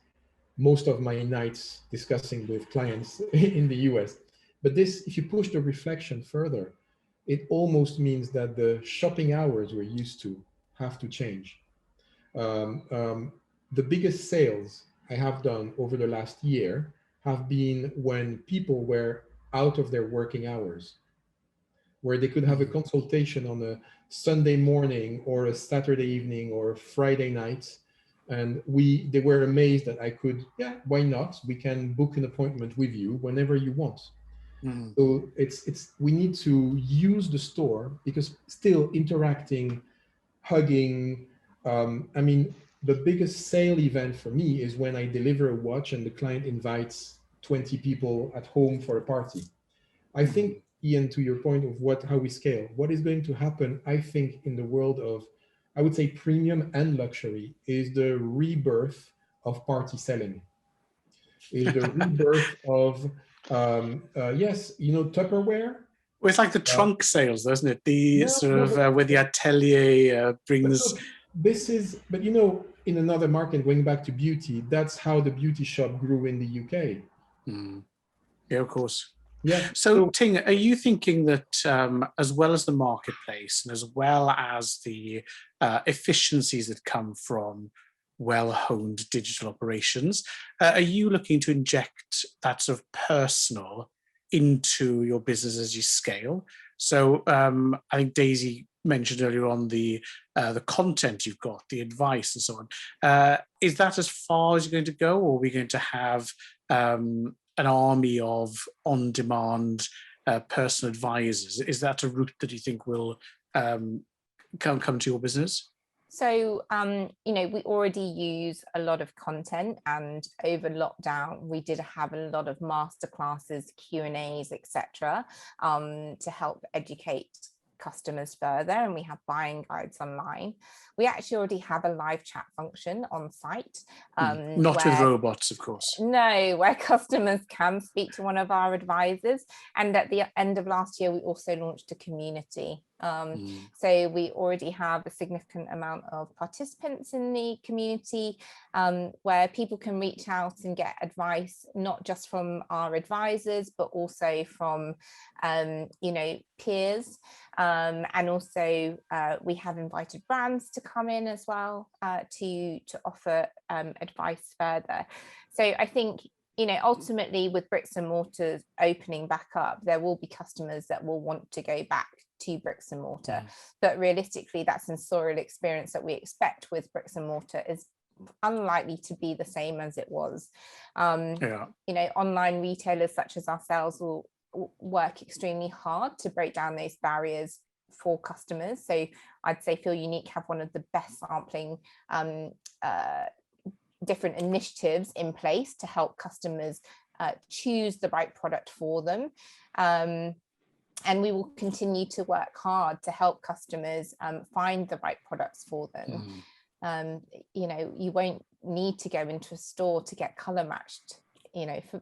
Speaker 5: most of my nights discussing with clients in the US. But this, if you push the reflection further, it almost means that the shopping hours we're used to have to change. The biggest sales I have done over the last year have been when people were out of their working hours, where they could have a consultation on a Sunday morning or a Saturday evening or Friday night. And they were amazed that I could, why not? We can book an appointment with you whenever you want. So we need to use the store, because still interacting, hugging. I mean, the biggest sale event for me is when I deliver a watch and the client invites 20 people at home for a party. I think, Ian, to your point of how we scale, what is going to happen, I think, in the world of, I would say, premium and luxury, is the rebirth of party selling. Is the rebirth of, yes, you know, Tupperware.
Speaker 1: Well, it's like the trunk sales, isn't it? The where the atelier brings.
Speaker 5: But you know, in another market, going back to beauty, that's how the beauty shop grew in the UK.
Speaker 1: Yeah, of course.
Speaker 5: Yeah.
Speaker 1: So, Ting, are you thinking that as well as the marketplace, and as well as the efficiencies that come from well-honed digital operations, are you looking to inject that sort of personal into your business as you scale? So I think Daisy mentioned earlier on the content you've got, the advice and so on. Is that as far as you're going to go, or are we going to have an army of on-demand personal advisors? Is that a route that you think will come to your business?
Speaker 2: So, you know, we already use a lot of content, and over lockdown, we did have a lot of masterclasses, Q&As, etc., to help educate customers further, and we have buying guides online. We actually already have a live chat function on site.
Speaker 1: Not with robots, of course.
Speaker 2: No, where customers can speak to one of our advisors. And at the end of last year, we also launched a community. So we already have a significant amount of participants in the community, where people can reach out and get advice, not just from our advisors, but also from, peers. And also we have invited brands to come in as well to offer advice further. So I think, ultimately with bricks and mortar opening back up, there will be customers that will want to go back to bricks and mortar. But realistically, that sensorial experience that we expect with bricks and mortar is unlikely to be the same as it was. Online retailers such as ourselves will work extremely hard to break down those barriers for customers. So I'd say Feelunique have one of the best sampling different initiatives in place to help customers choose the right product for them. And we will continue to work hard to help customers find the right products for them. You won't need to go into a store to get color matched, for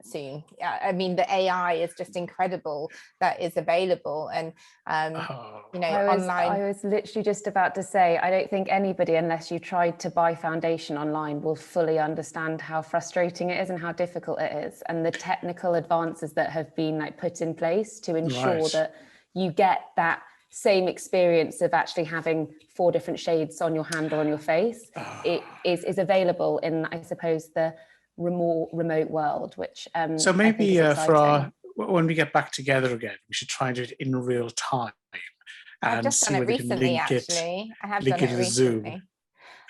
Speaker 2: soon. I mean, the AI is just incredible that is available. And online.
Speaker 4: I was literally just about to say, I don't think anybody, unless you tried to buy foundation online, will fully understand how frustrating it is and how difficult it is, and the technical advances that have been put in place to ensure that you get that same experience of actually having 4 different shades on your hand or on your face. It is available in, I suppose, the remote world, which
Speaker 1: so maybe when we get back together again, we should try and do it in real time.
Speaker 2: I've just done it recently, actually. I have done it recently.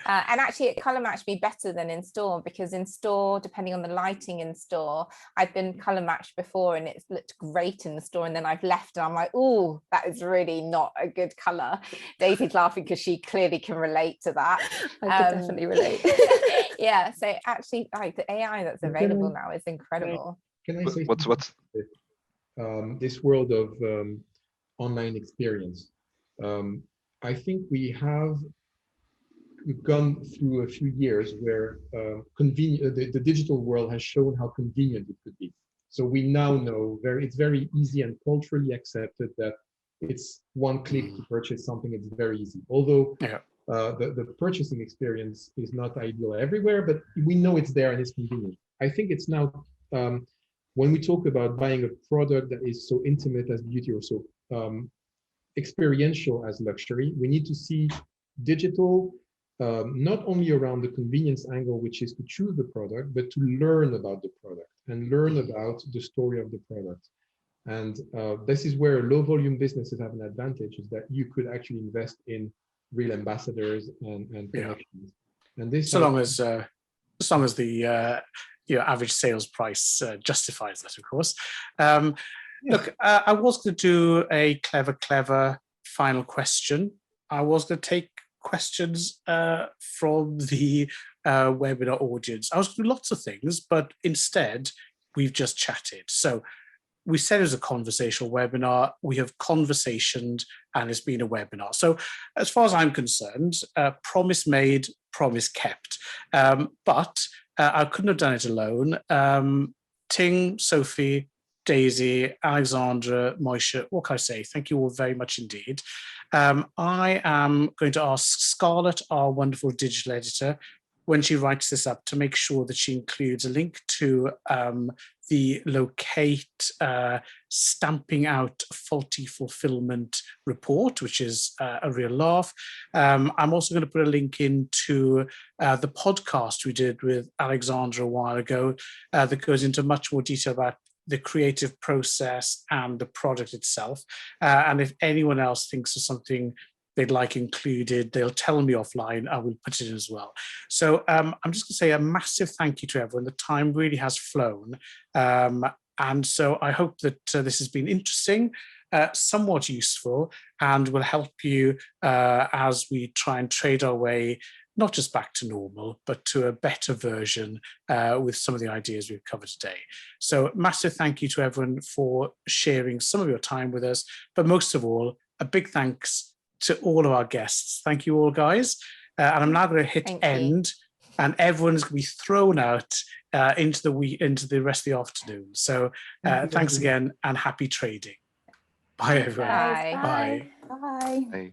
Speaker 2: And actually it color matched me better than in store, because in store, depending on the lighting in store, I've been color matched before and it's looked great in the store, and then I've left and I'm like, oh, that is really not a good color. Daisy's laughing because she clearly can relate to that.
Speaker 4: I can definitely relate.
Speaker 2: Yeah, so actually the AI that's available now is incredible.
Speaker 5: Can I say
Speaker 6: what's
Speaker 5: this world of online experience? I think we've gone through a few years where the digital world has shown how convenient it could be. So we now know it's very easy and culturally accepted that it's one click to purchase something. It's very easy. Although the purchasing experience is not ideal everywhere, but we know it's there and it's convenient. I think it's now, when we talk about buying a product that is so intimate as beauty or so experiential as luxury, we need to see digital not only around the convenience angle, which is to choose the product, but to learn about the product and learn about the story of the product. And this is where low volume businesses have an advantage, is that you could actually invest in real ambassadors and connections. And this, as long as
Speaker 1: the average sales price justifies that, of course. Look, I was going to do a clever final question. I was going to take questions from the webinar audience. I was going to do lots of things, but instead we've just chatted. So we said it was a conversational webinar. We have conversationed, and it's been a webinar. So as far as I'm concerned, promise made, promise kept. But I couldn't have done it alone. Ting, Sophie, Daisy, Alexandre, Moisha, what can I say? Thank you all very much indeed. I am going to ask Scarlett, our wonderful digital editor, when she writes this up, to make sure that she includes a link to the locate stamping out faulty fulfillment report, which is a real laugh. I'm also going to put a link into the podcast we did with Alexandre a while ago that goes into much more detail about the creative process and the product itself. And if anyone else thinks of something they'd like included, they'll tell me offline, I will put it in as well. So I'm just gonna say a massive thank you to everyone. The time really has flown. And so I hope that this has been interesting, somewhat useful, and will help you as we try and trade our way, not just back to normal, but to a better version with some of the ideas we've covered today. So massive thank you to everyone for sharing some of your time with us, but most of all, a big thanks to all of our guests. Thank you all, guys. And I'm now going to hit end, and everyone's going to be thrown out into the rest of the afternoon. So thanks again, and happy trading. Bye, everyone.
Speaker 2: Bye.
Speaker 3: Bye. Bye.
Speaker 6: Hey.